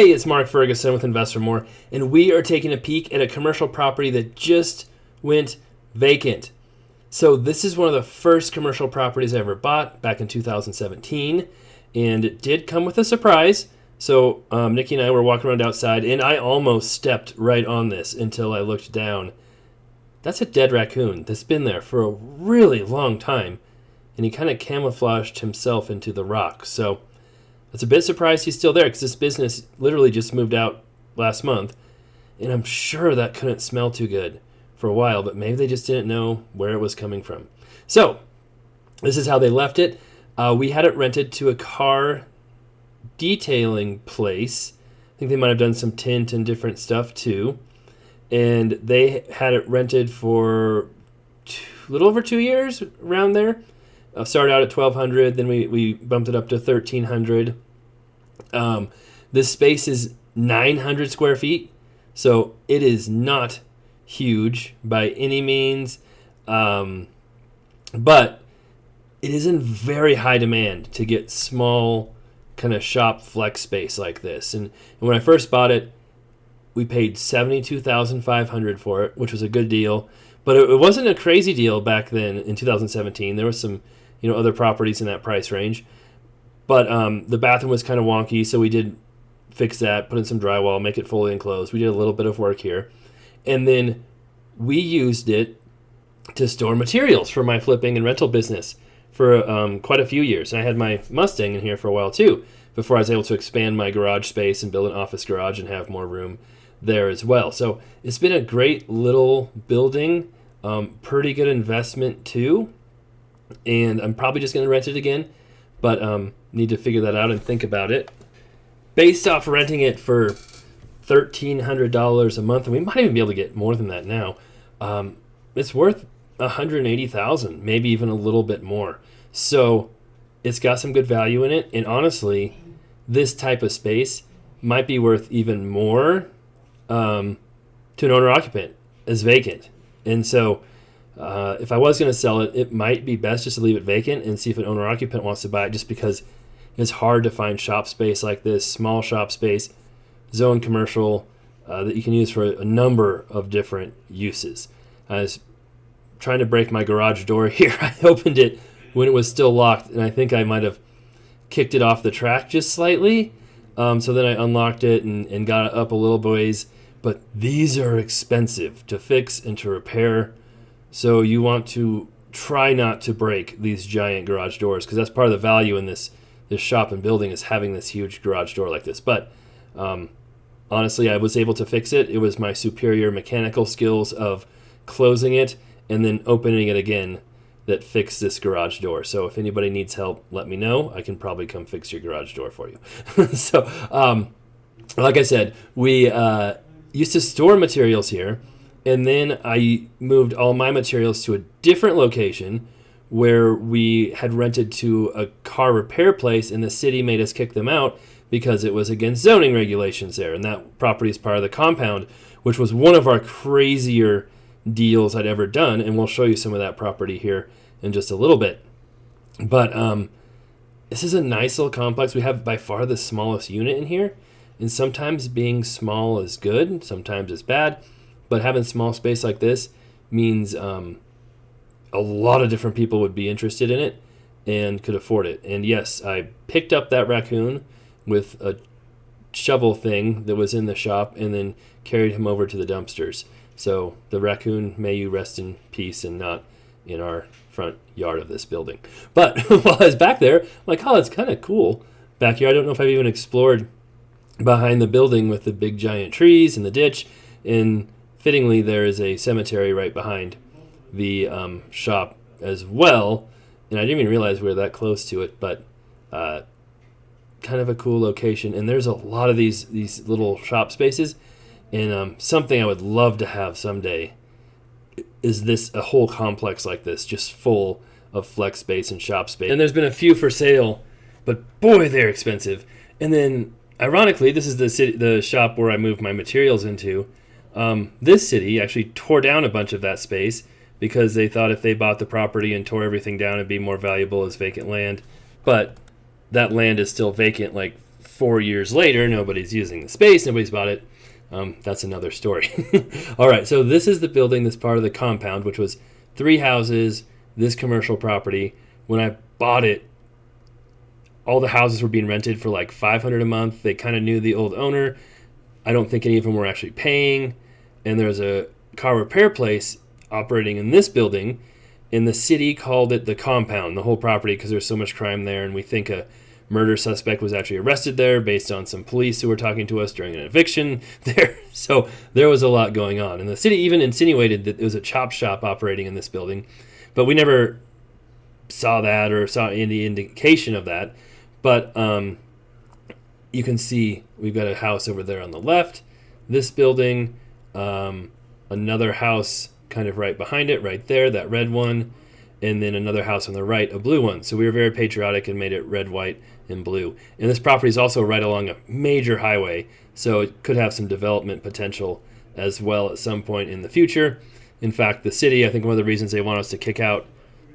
Hey, it's Mark Ferguson with Investor More, and we are taking a peek at a commercial property that just went vacant. So this is one of the first commercial properties I ever bought back in 2017, and it did come with a surprise. So Nikki and I were walking around outside, and I almost stepped right on this until I looked down. That's a dead raccoon that's been there for a really long time, and he kind of camouflaged himself into the rock. So it's a bit surprised he's still there because this business literally just moved out last month, and I'm sure that couldn't smell too good for a while, but maybe they just didn't know where it was coming from. So this is how they left it. We had it rented to a car detailing place. I think they might have done some tint and different stuff too, and they had it rented for a little over 2 years, around there. Started out at $1,200, then we bumped it up to $1,300. This space is 900 square feet, so it is not huge by any means, but it is in very high demand to get small kind of shop flex space like this. And when I first bought it, we paid $72,500 for it, which was a good deal, but it wasn't a crazy deal back then in 2017. There was some other properties in that price range. But the bathroom was kind of wonky, so we did fix that, put in some drywall, make it fully enclosed. We did a little bit of work here. And then we used it to store materials for my flipping and rental business for quite a few years. And I had my Mustang in here for a while too, before I was able to expand my garage space and build an office garage and have more room there as well. So it's been a great little building, pretty good investment too. And I'm probably just going to rent it again, but need to figure that out and think about it. Based off renting it for $1,300 a month, and we might even be able to get more than that now, it's worth $180,000, maybe even a little bit more. So it's got some good value in it, and honestly, this type of space might be worth even more to an owner-occupant as vacant. And so if I was going to sell it, it might be best just to leave it vacant and see if an owner-occupant wants to buy it, just because it's hard to find shop space like this, small shop space, zone commercial, that you can use for a number of different uses. I was trying to break my garage door here. I opened it when it was still locked, and I think I might have kicked it off the track just slightly. So then I unlocked it and got it up a little ways. But these are expensive to fix and to repair. So you want to try not to break these giant garage doors, because that's part of the value in this shop and building, is having this huge garage door like this. But honestly, I was able to fix it. It was my superior mechanical skills of closing it and then opening it again that fixed this garage door. So if anybody needs help, let me know. I can probably come fix your garage door for you. So like I said, we used to store materials here. And then I moved all my materials to a different location where we had rented to a car repair place, and the city made us kick them out because it was against zoning regulations there. And that property is part of the compound, which was one of our crazier deals I'd ever done. And we'll show you some of that property here in just a little bit. But this is a nice little complex. We have by far the smallest unit in here. And sometimes being small is good, sometimes it's bad. But having small space like this means a lot of different people would be interested in it and could afford it. And yes, I picked up that raccoon with a shovel thing that was in the shop and then carried him over to the dumpsters. So the raccoon, may you rest in peace and not in our front yard of this building. But while I was back there, I'm like, oh, it's kind of cool back here. I don't know if I've even explored behind the building with the big giant trees and the ditch. And fittingly, there is a cemetery right behind the shop as well, and I didn't even realize we were that close to it, but kind of a cool location. And there's a lot of these little shop spaces, and something I would love to have someday is a whole complex like this, just full of flex space and shop space. And there's been a few for sale, but boy, they're expensive. And then, ironically, this is the shop where I moved my materials into. This city actually tore down a bunch of that space because they thought if they bought the property and tore everything down, it'd be more valuable as vacant land. But that land is still vacant like 4 years later, nobody's using the space, nobody's bought it. That's another story. All right, so this is the building, this part of the compound, which was 3 houses, this commercial property. When I bought it, all the houses were being rented for like $500 a month. They kind of knew the old owner. I don't think any of them were actually paying. And there's a car repair place operating in this building, and the city called it the compound, the whole property, because there's so much crime there. And we think a murder suspect was actually arrested there based on some police who were talking to us during an eviction there. So there was a lot going on. And the city even insinuated that it was a chop shop operating in this building, but we never saw that or saw any indication of that. But you can see we've got a house over there on the left, this building, another house kind of right behind it, right there, that red one, and then another house on the right, a blue one. So we were very patriotic and made it red, white, and blue. And this property is also right along a major highway, so it could have some development potential as well at some point in the future. In fact, the city, I think one of the reasons they want us to kick out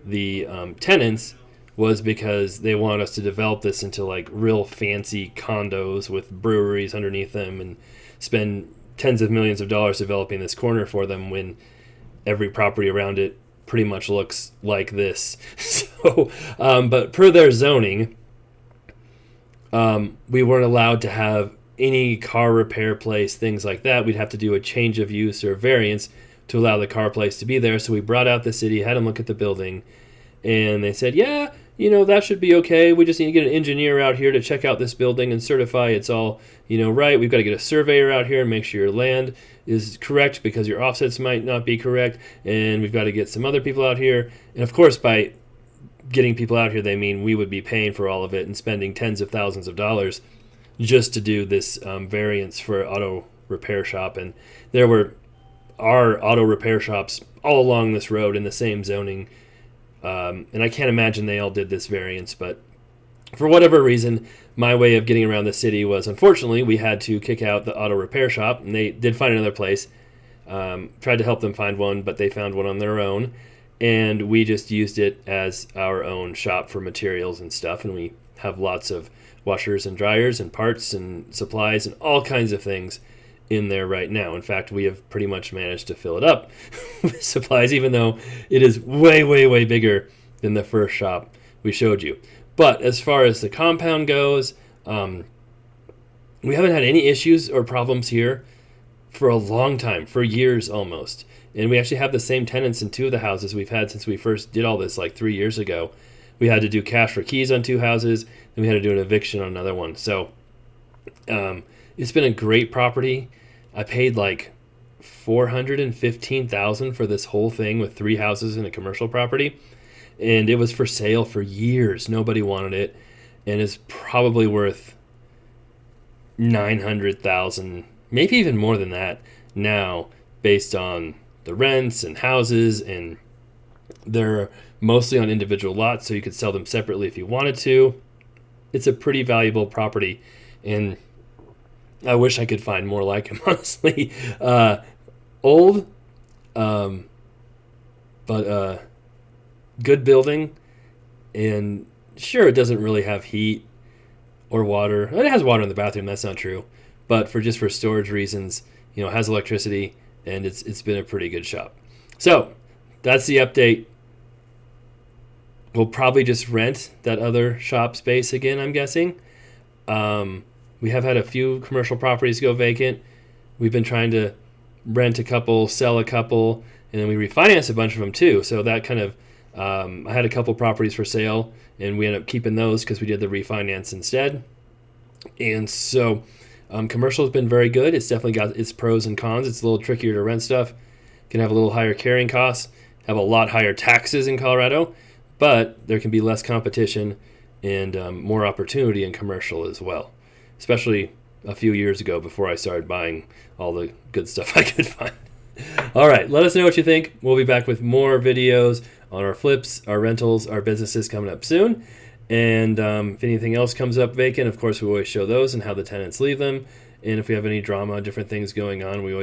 the tenants was because they want us to develop this into like real fancy condos with breweries underneath them and spend tens of millions of dollars developing this corner for them when every property around it pretty much looks like this. So, but per their zoning, we weren't allowed to have any car repair place, things like that. We'd have to do a change of use or variance to allow the car place to be there. So we brought out the city, had them look at the building, and they said, yeah, that should be okay. We just need to get an engineer out here to check out this building and certify it's all, right. We've got to get a surveyor out here and make sure your land is correct because your offsets might not be correct. And we've got to get some other people out here. And of course, by getting people out here, they mean we would be paying for all of it and spending tens of thousands of dollars just to do this variance for auto repair shop. And there were our auto repair shops all along this road in the same zoning. And I can't imagine they all did this variance, but for whatever reason, my way of getting around the city was, unfortunately, we had to kick out the auto repair shop, and they did find another place. Tried to help them find one, but they found one on their own, and we just used it as our own shop for materials and stuff, and we have lots of washers and dryers and parts and supplies and all kinds of things in there right now. In fact, we have pretty much managed to fill it up with supplies, even though it is way, way, way bigger than the first shop we showed you. But as far as the compound goes, we haven't had any issues or problems here for a long time, for years almost. And we actually have the same tenants in 2 of the houses we've had since we first did all this like 3 years ago. We had to do cash for keys on 2 houses, and we had to do an eviction on another one. So it's been a great property. I paid like $415,000 for this whole thing with 3 houses and a commercial property, and it was for sale for years. Nobody wanted it, and it's probably worth $900,000, maybe even more than that now, based on the rents and houses, and they're mostly on individual lots, so you could sell them separately if you wanted to. It's a pretty valuable property, and I wish I could find more like him, honestly. Old, but good building. And sure, it doesn't really have heat or water. It has water in the bathroom, that's not true. But for storage reasons, it has electricity, and it's been a pretty good shop. So that's the update. We'll probably just rent that other shop space again, I'm guessing. We have had a few commercial properties go vacant. We've been trying to rent a couple, sell a couple, and then we refinanced a bunch of them too. So that kind of, I had a couple properties for sale, and we ended up keeping those because we did the refinance instead. And so commercial has been very good. It's definitely got its pros and cons. It's a little trickier to rent stuff. Can have a little higher carrying costs, have a lot higher taxes in Colorado, but there can be less competition and more opportunity in commercial as well, especially a few years ago before I started buying all the good stuff I could find. All right, let us know what you think. We'll be back with more videos on our flips, our rentals, our businesses coming up soon. And if anything else comes up vacant, of course, we always show those and how the tenants leave them. And if we have any drama, different things going on, we always